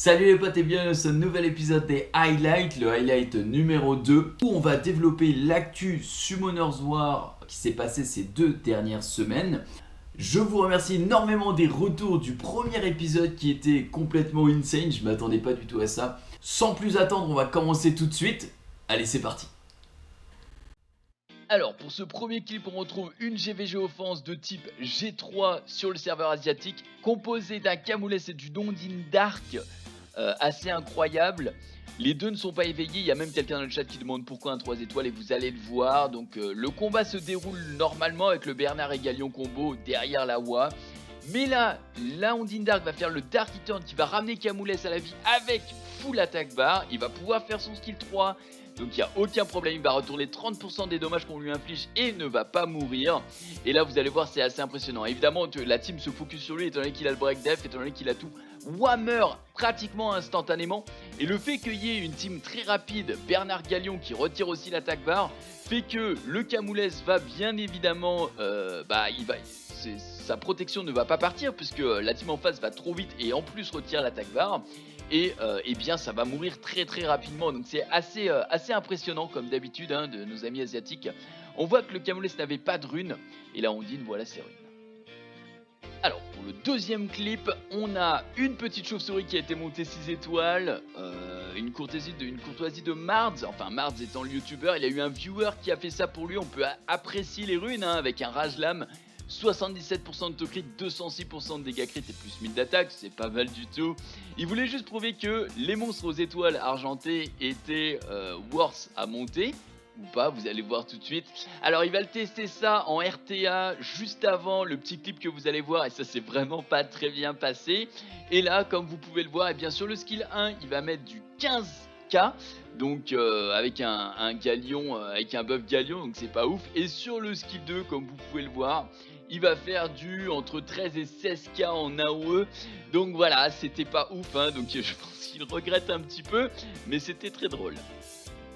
Salut les potes et bienvenue dans ce nouvel épisode des highlights, le highlight numéro 2 où on va développer l'actu Summoners War qui s'est passé ces 2 dernières semaines. Je vous remercie énormément des retours du premier épisode qui était complètement insane, je m'attendais pas du tout à ça. Sans plus attendre, on va commencer tout de suite. Allez, c'est parti. Alors pour ce premier clip on retrouve une GVG offense de type G3 sur le serveur asiatique composée d'un Camoules et du Dondin Dark assez incroyable. Les deux ne sont pas éveillés, il y a même quelqu'un dans le chat qui demande pourquoi un 3 étoiles et vous allez le voir. Donc le combat se déroule normalement avec le Bernard et Galion combo derrière la WA. Mais là, la Ondine Dark va faire le Dark Return qui va ramener Camoules à la vie avec full attack bar. Il va pouvoir faire son skill 3. Donc il n'y a aucun problème, il va retourner 30% des dommages qu'on lui inflige et ne va pas mourir. Et là vous allez voir, c'est assez impressionnant. Évidemment la team se focus sur lui étant donné qu'il a le break def, étant donné qu'il a tout whammer pratiquement instantanément. Et le fait qu'il y ait une team très rapide, Bernard Galion qui retire aussi l'attaque bar, fait que le Camoules va bien évidemment, sa protection ne va pas partir puisque la team en face va trop vite et en plus retire l'attaque bar. Et bien ça va mourir très rapidement, donc c'est assez impressionnant comme d'habitude de nos amis asiatiques. On voit que le Camoules n'avait pas de runes et là on dit voilà ses runes. Alors pour le deuxième clip, on a une petite chauve-souris qui a été montée 6 étoiles, une courtoisie de Mards, enfin Mards étant le youtubeur, il y a eu un viewer qui a fait ça pour lui, on peut apprécier les runes avec un rage lame. 77% de taux crit, 206% de dégâts crit et plus 1000 d'attaque, c'est pas mal du tout. Il voulait juste prouver que les monstres aux étoiles argentées étaient worth à monter, ou pas, vous allez voir tout de suite. Alors il va le tester ça en RTA juste avant le petit clip que vous allez voir et ça c'est vraiment pas très bien passé. Et là comme vous pouvez le voir, et bien sur le skill 1 il va mettre du 15k. Donc avec un galion, avec un buff galion, donc c'est pas ouf. Et sur le skill 2 comme vous pouvez le voir, il va faire du entre 13 et 16k en AOE. Donc voilà, c'était pas ouf donc je pense qu'il regrette un petit peu, mais c'était très drôle.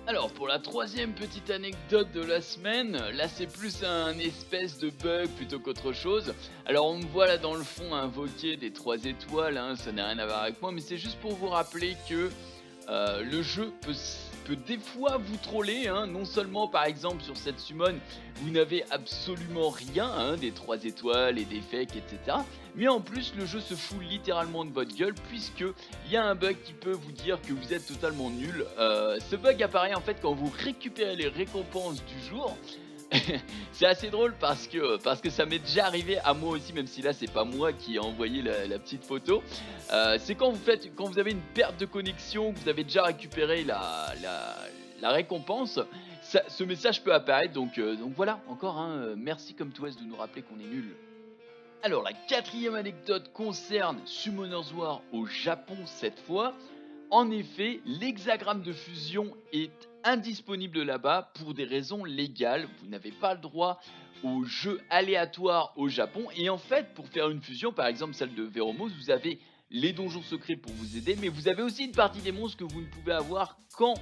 Alors pour la troisième petite anecdote de la semaine, là c'est plus un espèce de bug plutôt qu'autre chose. Alors on me voit là dans le fond invoquer des 3 étoiles, ça n'a rien à voir avec moi, mais c'est juste pour vous rappeler que le jeu peut des fois vous troller, non seulement par exemple sur cette summon vous n'avez absolument rien des 3 étoiles et des fakes etc, mais en plus le jeu se fout littéralement de votre gueule puisque il y a un bug qui peut vous dire que vous êtes totalement nul. Ce bug apparaît en fait quand vous récupérez les récompenses du jour. C'est assez drôle parce que ça m'est déjà arrivé à moi aussi, même si là c'est pas moi qui ai envoyé la petite photo. C'est quand vous avez une perte de connexion, que vous avez déjà récupéré la récompense, ce message peut apparaître. Donc voilà, encore merci comme tout est de nous rappeler qu'on est nul. Alors la quatrième anecdote concerne Summoners War au Japon cette fois. En effet, l'hexagramme de fusion est indisponible là-bas pour des raisons légales. Vous n'avez pas le droit aux jeux aléatoires au Japon. Et en fait, pour faire une fusion, par exemple celle de Veromos, vous avez les donjons secrets pour vous aider, mais vous avez aussi une partie des monstres que vous ne pouvez avoir qu'en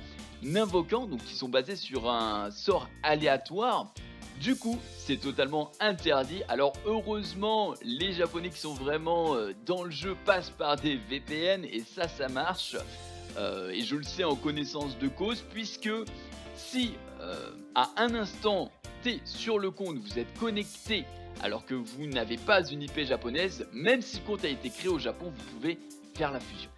invoquant, donc qui sont basés sur un sort aléatoire. Du coup, c'est totalement interdit. Alors heureusement, les Japonais qui sont vraiment dans le jeu passent par des VPN et ça marche. Et je le sais en connaissance de cause, puisque si à un instant T sur le compte vous êtes connecté alors que vous n'avez pas une IP japonaise, même si le compte a été créé au Japon, vous pouvez faire la fusion.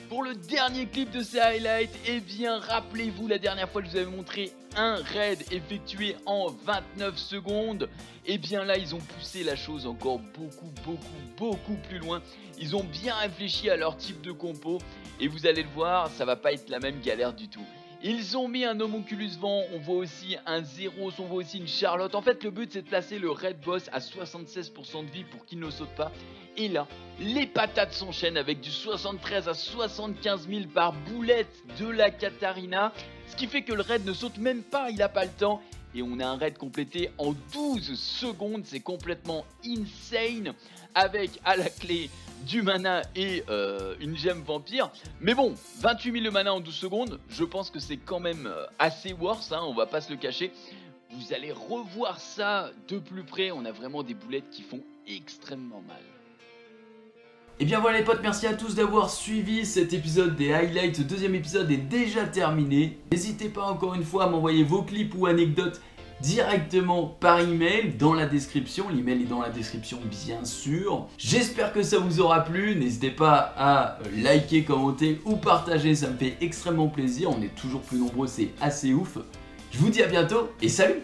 Pour le dernier clip de ces highlights, eh bien rappelez-vous la dernière fois que je vous avais montré un raid effectué en 29 secondes. Et bien là ils ont poussé la chose encore beaucoup plus loin. Ils ont bien réfléchi à leur type de compo et vous allez le voir, ça va pas être la même galère du tout. Ils ont mis un Homunculus Vent, on voit aussi un Zeros, on voit aussi une Charlotte. En fait le but c'est de placer le raid boss à 76% de vie pour qu'il ne saute pas. Et là, les patates s'enchaînent avec du 73 à 75 000 par boulette de la Katarina. Ce qui fait que le raid ne saute même pas, il n'a pas le temps. Et on a un raid complété en 12 secondes, c'est complètement insane. Avec à la clé du mana et une gemme vampire. Mais bon, 28 000 de mana en 12 secondes, je pense que c'est quand même assez worth, on va pas se le cacher. Vous allez revoir ça de plus près, on a vraiment des boulettes qui font extrêmement mal. Et bien voilà les potes, merci à tous d'avoir suivi cet épisode des highlights. Ce deuxième épisode est déjà terminé. N'hésitez pas encore une fois à m'envoyer vos clips ou anecdotes directement par email dans la description. L'email est dans la description bien sûr. J'espère que ça vous aura plu. N'hésitez pas à liker, commenter ou partager, ça me fait extrêmement plaisir. On est toujours plus nombreux, c'est assez ouf. Je vous dis à bientôt et salut!